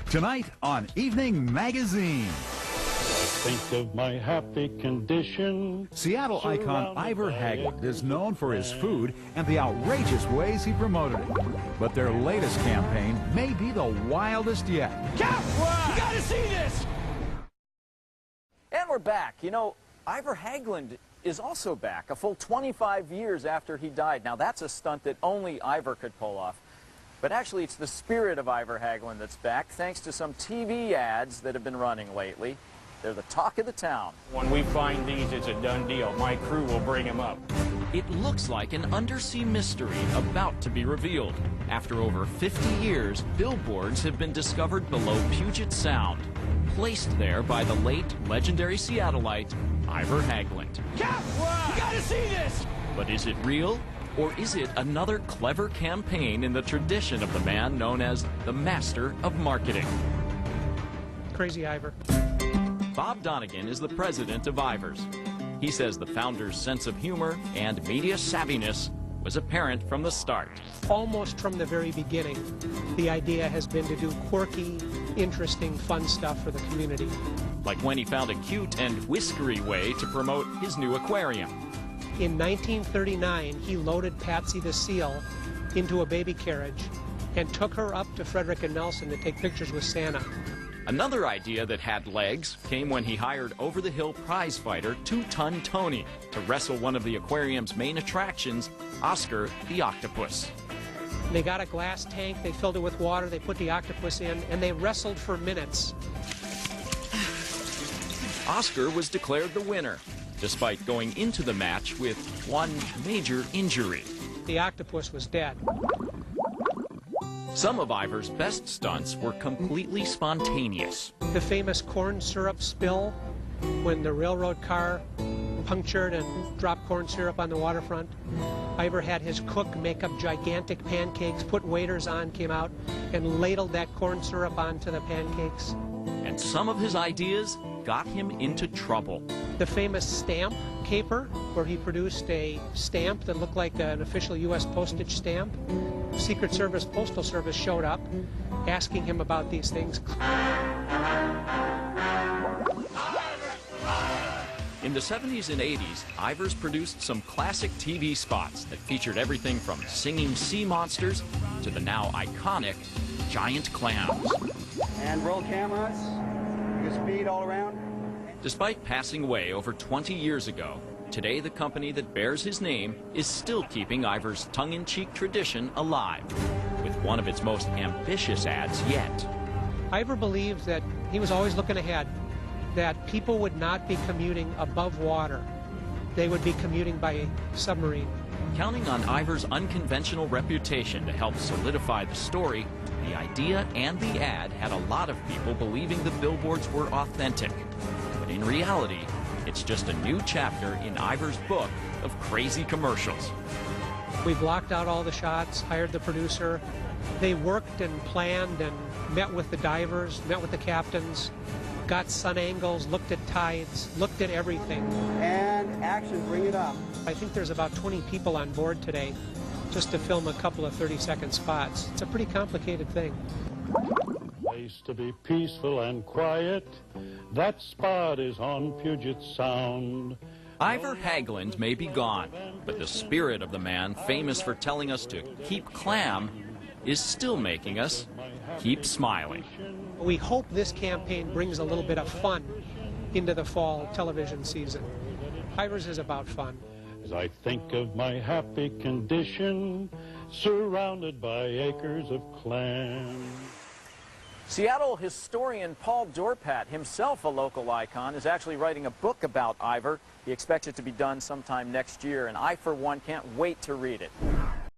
Tonight on Evening Magazine. Think of my happy condition. Seattle icon Ivar Haglund is known for his food and the outrageous ways he promoted it. But their latest campaign may be the wildest yet. Cap! You gotta see this! And we're back. You know, Ivar Haglund is also back, a full 25 years after he died. Now, that's a stunt that only Ivar could pull off. But actually, it's the spirit of Ivar Haglund that's back, thanks to some TV ads that have been running lately. They're the talk of the town. When we find these, it's a done deal. My crew will bring them up. It looks like an undersea mystery about to be revealed. After over 50 years, billboards have been discovered below Puget Sound, placed there by the late legendary Seattleite Ivar Haglund. Cap! You gotta see this! But is it real? Or is it another clever campaign in the tradition of the man known as the master of marketing? Crazy Ivar. Bob Donegan is the president of Ivar's. He says the founder's sense of humor and media savviness was apparent from the start. Almost from the very beginning, the idea has been to do quirky, interesting, fun stuff for the community. Like when he found a cute and whiskery way to promote his new aquarium. In 1939, he loaded Patsy the seal into a baby carriage and took her up to Frederick and Nelson to take pictures with Santa. Another idea that had legs came when he hired over-the-hill prize fighter Two-Ton Tony to wrestle one of the aquarium's main attractions, Oscar the octopus. They got a glass tank, they filled it with water, they put the octopus in, and they wrestled for minutes. Oscar was declared the winner, despite going into the match with one major injury. The octopus was dead. Some of Ivar's best stunts were completely spontaneous. The famous corn syrup spill, when the railroad car punctured and dropped corn syrup on the waterfront. Ivar had his cook make up gigantic pancakes, put waiters on, came out, and ladled that corn syrup onto the pancakes. And some of his ideas got him into trouble. The famous stamp caper, where he produced a stamp that looked like an official U.S. postage stamp. Secret Service, Postal Service showed up asking him about these things. In the 70s and 80s, Ivar's produced some classic TV spots that featured everything from singing sea monsters to the now iconic giant clams. And roll cameras, good speed all around. Despite passing away over 20 years ago, today the company that bears his name is still keeping Ivar's tongue-in-cheek tradition alive, with one of its most ambitious ads yet. Ivar believed that he was always looking ahead, that people would not be commuting above water. They would be commuting by submarine. Counting on Ivar's unconventional reputation to help solidify the story, the idea and the ad had a lot of people believing the billboards were authentic. But in reality, it's just a new chapter in Ivar's book of crazy commercials. We blocked out all the shots, hired the producer. They worked and planned and met with the divers, met with the captains, got sun angles, looked at tides, looked at everything. And action, bring it up. I think there's about 20 people on board today just to film a couple of 30-second spots. It's a pretty complicated thing. Place to be peaceful and quiet. That spot is on Puget Sound. Ivar Haglund may be gone, but the spirit of the man famous for telling us to keep clam is still making us keep smiling. We hope this campaign brings a little bit of fun into the fall television season. Ivar's is about fun. As I think of my happy condition, surrounded by acres of clams. Seattle historian Paul Dorpat, himself a local icon, is actually writing a book about Ivar. He expects it to be done sometime next year, and I, for one, can't wait to read it.